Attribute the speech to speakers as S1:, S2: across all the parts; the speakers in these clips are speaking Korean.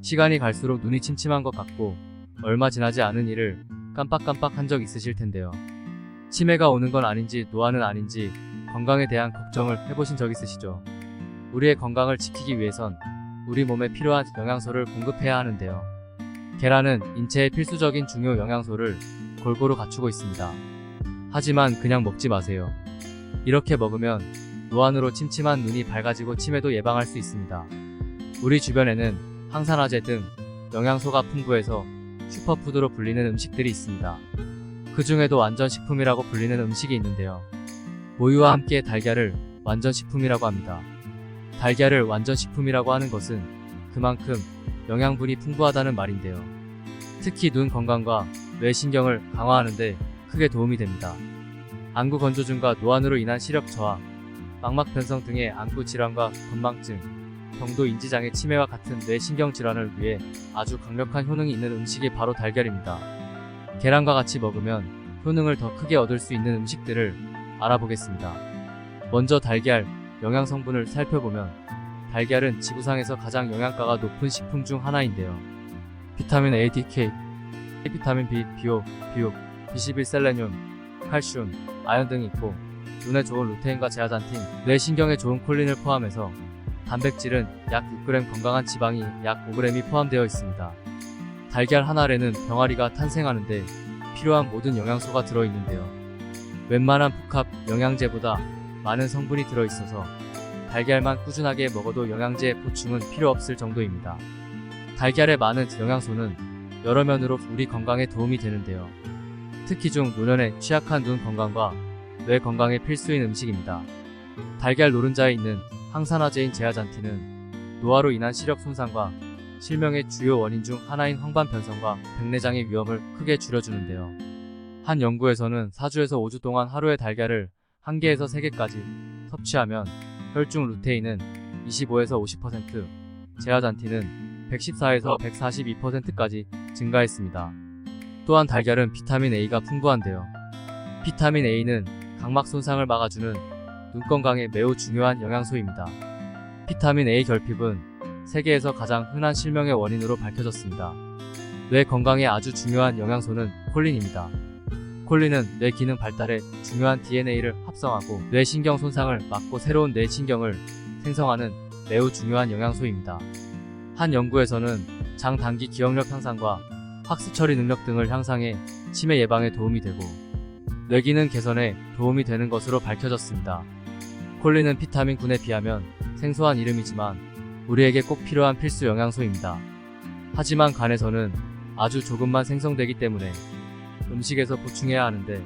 S1: 시간이 갈수록 눈이 침침한 것 같고 얼마 지나지 않은 일을 깜빡깜빡 한 적 있으실 텐데요. 치매가 오는 건 아닌지 노안은 아닌지 건강에 대한 걱정을 해보신 적 있으시죠? 우리의 건강을 지키기 위해선 우리 몸에 필요한 영양소를 공급해야 하는데요. 계란은 인체의 필수적인 중요 영양소를 골고루 갖추고 있습니다. 하지만 그냥 먹지 마세요. 이렇게 먹으면 노안으로 침침한 눈이 밝아지고 치매도 예방할 수 있습니다. 우리 주변에는 항산화제 등 영양소가 풍부해서 슈퍼푸드로 불리는 음식들이 있습니다. 그 중에도 완전식품이라고 불리는 음식이 있는데요. 모유와 함께 달걀을 완전식품이라고 합니다. 달걀을 완전식품이라고 하는 것은 그만큼 영양분이 풍부하다는 말인데요. 특히 눈 건강과 뇌신경을 강화하는데 크게 도움이 됩니다. 안구 건조증과 노안으로 인한 시력 저하, 망막 변성 등의 안구 질환과 건망증, 경도 인지장애 치매와 같은 뇌신경 질환을 위해 아주 강력한 효능이 있는 음식이 바로 달걀입니다. 계란과 같이 먹으면 효능을 더 크게 얻을 수 있는 음식들을 알아보겠습니다. 먼저 달걀 영양 성분을 살펴보면 달걀은 지구상에서 가장 영양가가 높은 식품 중 하나인데요. 비타민 A, D, K, 비타민 B, 비오, 비옥, B11, 셀레늄, 칼슘, 아연 등이 있고 눈에 좋은 루테인과 제아잔틴, 뇌신경에 좋은 콜린을 포함해서 단백질은 약 6g, 건강한 지방이 약 5g이 포함되어 있습니다. 달걀 한 알에는 병아리가 탄생하는데 필요한 모든 영양소가 들어있는데요. 웬만한 복합 영양제보다 많은 성분이 들어있어서 달걀만 꾸준하게 먹어도 영양제 보충은 필요 없을 정도입니다. 달걀의 많은 영양소는 여러 면으로 우리 건강에 도움이 되는데요. 특히 중노년에 취약한 눈 건강과 뇌 건강에 필수인 음식입니다. 달걀 노른자에 있는 항산화제인 제아잔틴은 노화로 인한 시력 손상과 실명의 주요 원인 중 하나인 황반 변성과 백내장의 위험을 크게 줄여주는데요. 한 연구에서는 4주에서 5주 동안 하루에 달걀을 1개에서 3개까지 섭취하면 혈중 루테인은 25에서 50%, 제아잔틴은 114에서 142%까지 증가했습니다. 또한 달걀은 비타민 A가 풍부한데요. 비타민 A는 각막 손상을 막아주는 눈 건강에 매우 중요한 영양소입니다. 비타민 A 결핍은 세계에서 가장 흔한 실명의 원인으로 밝혀졌습니다. 뇌 건강에 아주 중요한 영양소는 콜린입니다. 콜린은 뇌 기능 발달에 중요한 DNA를 합성하고 뇌신경 손상을 막고 새로운 뇌신경을 생성하는 매우 중요한 영양소입니다. 한 연구에서는 장 단기 기억력 향상과 학습 처리 능력 등을 향상해 치매 예방에 도움이 되고 뇌 기능 개선에 도움이 되는 것으로 밝혀졌습니다. 콜린은 비타민 9에 비하면 생소한 이름이지만 우리에게 꼭 필요한 필수 영양소입니다. 하지만 간에서는 아주 조금만 생성되기 때문에 음식에서 보충해야 하는데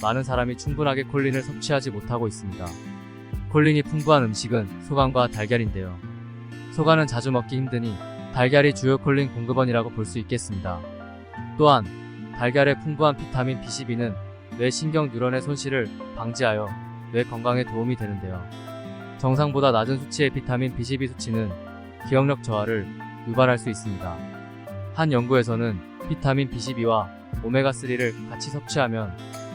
S1: 많은 사람이 충분하게 콜린을 섭취하지 못하고 있습니다. 콜린이 풍부한 음식은 소간과 달걀인데요. 소간은 자주 먹기 힘드니 달걀이 주요 콜린 공급원이라고 볼 수 있겠습니다. 또한 달걀의 풍부한 비타민 B12는 뇌신경 뉴런의 손실을 방지하여 뇌 건강에 도움이 되는데요. 정상보다 낮은 수치의 비타민 B12 수치는 기억력 저하를 유발할 수 있습니다. 한 연구에서는 비타민 B12와 오메가3를 같이 섭취하면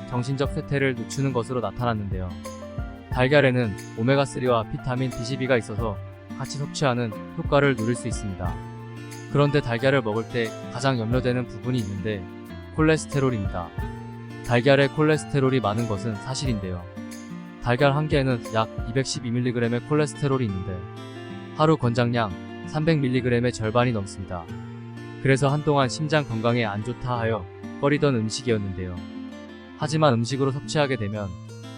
S1: 정신적 쇠퇴를 늦추는 것으로 나타났는데요. 달걀에는 오메가3와 비타민 B12가 있어서 같이 섭취하는 효과를 누릴 수 있습니다. 그런데 달걀을 먹을 때 가장 염려되는 부분이 있는데 콜레스테롤입니다. 달걀에 콜레스테롤이 많은 것은 사실인데요. 달걀 한 개에는 약 212mg의 콜레스테롤이 있는데 하루 권장량 300mg의 절반이 넘습니다. 그래서 한동안 심장 건강에 안 좋다 하여 꺼리던 음식이었는데요. 하지만 음식으로 섭취하게 되면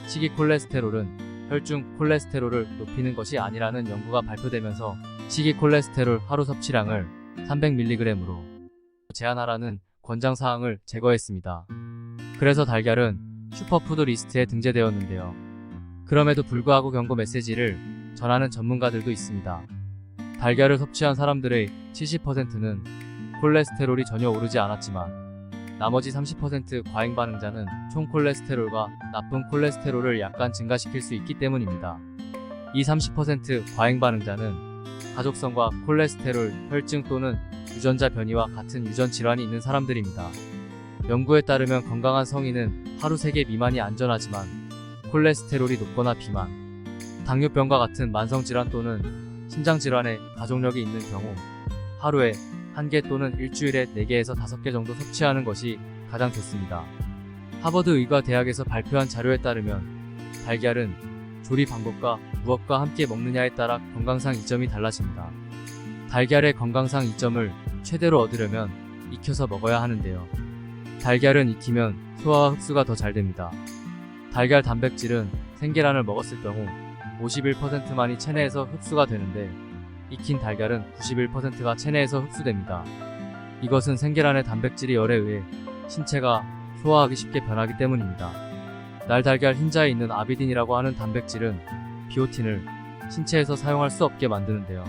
S1: 식이 콜레스테롤은 혈중 콜레스테롤을 높이는 것이 아니라는 연구가 발표되면서 식이 콜레스테롤 하루 섭취량을 300mg으로 제한하라는 권장사항을 제거했습니다. 그래서 달걀은 슈퍼푸드 리스트에 등재되었는데요. 그럼에도 불구하고 경고 메시지를 전하는 전문가들도 있습니다. 달걀을 섭취한 사람들의 70%는 콜레스테롤이 전혀 오르지 않았지만 나머지 30% 과잉 반응자는 총 콜레스테롤과 나쁜 콜레스테롤을 약간 증가시킬 수 있기 때문입니다. 이 30% 과잉 반응자는 가족성과 콜레스테롤, 혈증 또는 유전자 변이와 같은 유전 질환이 있는 사람들입니다. 연구에 따르면 건강한 성인은 하루 3개 미만이 안전하지만 콜레스테롤이 높거나 비만, 당뇨병과 같은 만성질환 또는 심장질환에 가족력이 있는 경우 하루에 1개 또는 일주일에 4개에서 5개 정도 섭취하는 것이 가장 좋습니다. 하버드 의과대학에서 발표한 자료에 따르면 달걀은 조리 방법과 무엇과 함께 먹느냐에 따라 건강상 이점이 달라집니다. 달걀의 건강상 이점을 최대로 얻으려면 익혀서 먹어야 하는데요. 달걀은 익히면 소화와 흡수가 더 잘 됩니다. 달걀 단백질은 생계란을 먹었을 경우 51%만이 체내에서 흡수가 되는데 익힌 달걀은 91%가 체내에서 흡수됩니다. 이것은 생계란의 단백질이 열에 의해 신체가 소화하기 쉽게 변하기 때문입니다. 날달걀 흰자에 있는 아비딘이라고 하는 단백질은 비오틴을 신체에서 사용할 수 없게 만드는데요.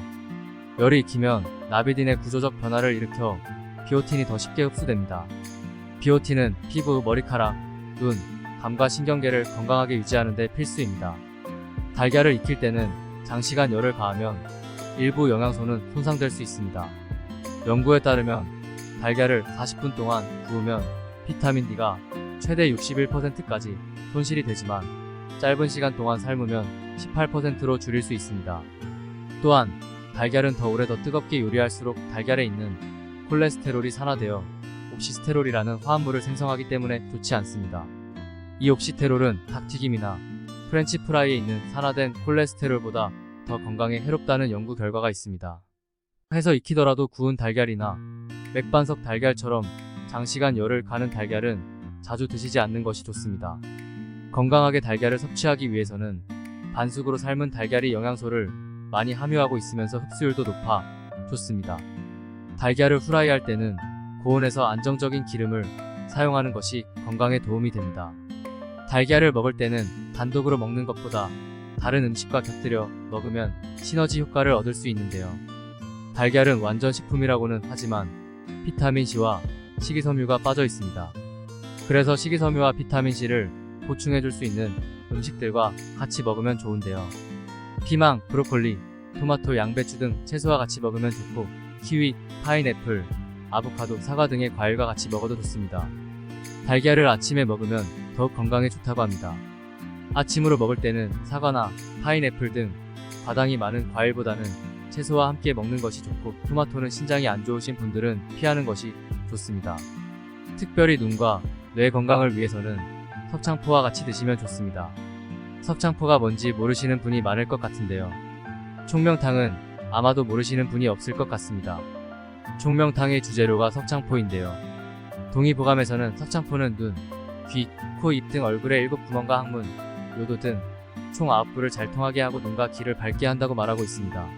S1: 열이 익히면 나비딘의 구조적 변화를 일으켜 비오틴이 더 쉽게 흡수됩니다. 비오틴은 피부, 머리카락, 눈, 감과 신경계를 건강하게 유지하는 데 필수입니다. 달걀을 익힐 때는 장시간 열을 가하면 일부 영양소는 손상될 수 있습니다. 연구에 따르면 달걀을 40분 동안 구우면 비타민 D가 최대 61%까지 손실이 되지만 짧은 시간 동안 삶으면 18%로 줄일 수 있습니다. 또한 달걀은 더 오래 더 뜨겁게 요리할수록 달걀에 있는 콜레스테롤이 산화되어 옥시스테롤이라는 화합물을 생성하기 때문에 좋지 않습니다. 이 옥시테롤은 닭튀김이나 프렌치 프라이에 있는 산화된 콜레스테롤보다 더 건강에 해롭다는 연구 결과가 있습니다. 해서 익히더라도 구운 달걀이나 맥반석 달걀처럼 장시간 열을 가는 달걀은 자주 드시지 않는 것이 좋습니다. 건강하게 달걀을 섭취하기 위해서는 반숙으로 삶은 달걀이 영양소를 많이 함유하고 있으면서 흡수율도 높아 좋습니다. 달걀을 후라이할 때는 고온에서 안정적인 기름을 사용하는 것이 건강에 도움이 됩니다. 달걀을 먹을 때는 단독으로 먹는 것보다 다른 음식과 곁들여 먹으면 시너지 효과를 얻을 수 있는데요. 달걀은 완전 식품이라고는 하지만 비타민C와 식이섬유가 빠져 있습니다. 그래서 식이섬유와 비타민C를 보충해줄 수 있는 음식들과 같이 먹으면 좋은데요. 피망, 브로콜리, 토마토, 양배추 등 채소와 같이 먹으면 좋고 키위, 파인애플, 아보카도, 사과 등의 과일과 같이 먹어도 좋습니다. 달걀을 아침에 먹으면 더욱 건강에 좋다고 합니다. 아침으로 먹을 때는 사과나 파인애플 등 과당이 많은 과일보다는 채소와 함께 먹는 것이 좋고 토마토는 신장이 안 좋으신 분들은 피하는 것이 좋습니다. 특별히 눈과 뇌 건강을 위해서는 석창포와 같이 드시면 좋습니다. 석창포가 뭔지 모르시는 분이 많을 것 같은데요. 총명탕은 아마도 모르시는 분이 없을 것 같습니다. 총명탕의 주재료가 석창포인데요. 동의보감에서는 석창포는 눈, 귀, 코, 입 등 얼굴의 7구멍과 항문, 요도 등 총 9구를 잘 통하게 하고 눈과 귀를 밝게 한다고 말하고 있습니다.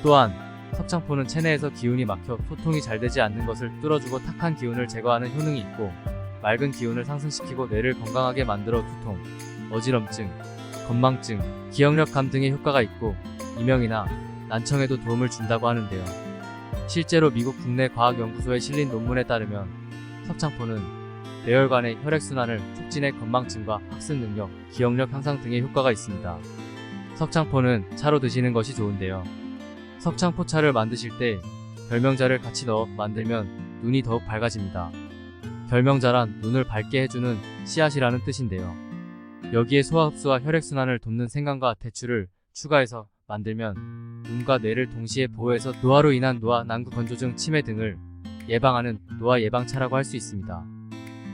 S1: 또한 석창포는 체내에서 기운이 막혀 소통이 잘 되지 않는 것을 뚫어주고 탁한 기운을 제거하는 효능이 있고 맑은 기운을 상승시키고 뇌를 건강하게 만들어 두통, 어지럼증, 건망증, 기억력감 등의 효과가 있고 이명이나 난청에도 도움을 준다고 하는데요. 실제로 미국 국내 과학연구소에 실린 논문에 따르면 석창포는 뇌혈관의 혈액순환을 촉진해 건망증과 학습 능력, 기억력 향상 등의 효과가 있습니다. 석창포는 차로 드시는 것이 좋은데요. 석창포차를 만드실 때 결명자를 같이 넣어 만들면 눈이 더욱 밝아집니다. 결명자란 눈을 밝게 해주는 씨앗이라는 뜻인데요. 여기에 소화흡수와 혈액순환을 돕는 생강과 대추를 추가해서 만들면 눈과 뇌를 동시에 보호해서 노화로 인한 노화, 난구, 건조증, 치매 등을 예방하는 노화 예방차라고 할 수 있습니다.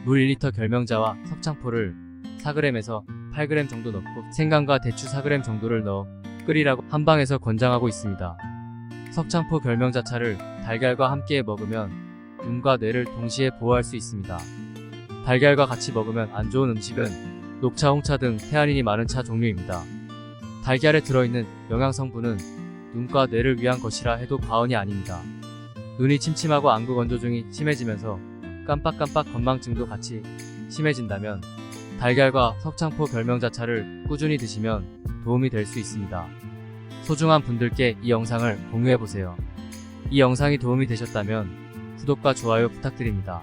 S1: 물 1리터 결명자와 석창포를 4g에서 8g 정도 넣고 생강과 대추 4g 정도를 넣어 끓이라고 한방에서 권장하고 있습니다. 석창포 결명자차를 달걀과 함께 먹으면 눈과 뇌를 동시에 보호할 수 있습니다. 달걀과 같이 먹으면 안 좋은 음식은 녹차, 홍차 등 태아닌이 많은 차 종류입니다. 달걀에 들어있는 영양성분은 눈과 뇌를 위한 것이라 해도 과언이 아닙니다. 눈이 침침하고 안구 건조증이 심해지면서 깜빡깜빡 건망증도 같이 심해진다면 달걀과 석창포 결명자차를 꾸준히 드시면 도움이 될 수 있습니다. 소중한 분들께 이 영상을 공유해보세요. 이 영상이 도움이 되셨다면 구독과 좋아요 부탁드립니다.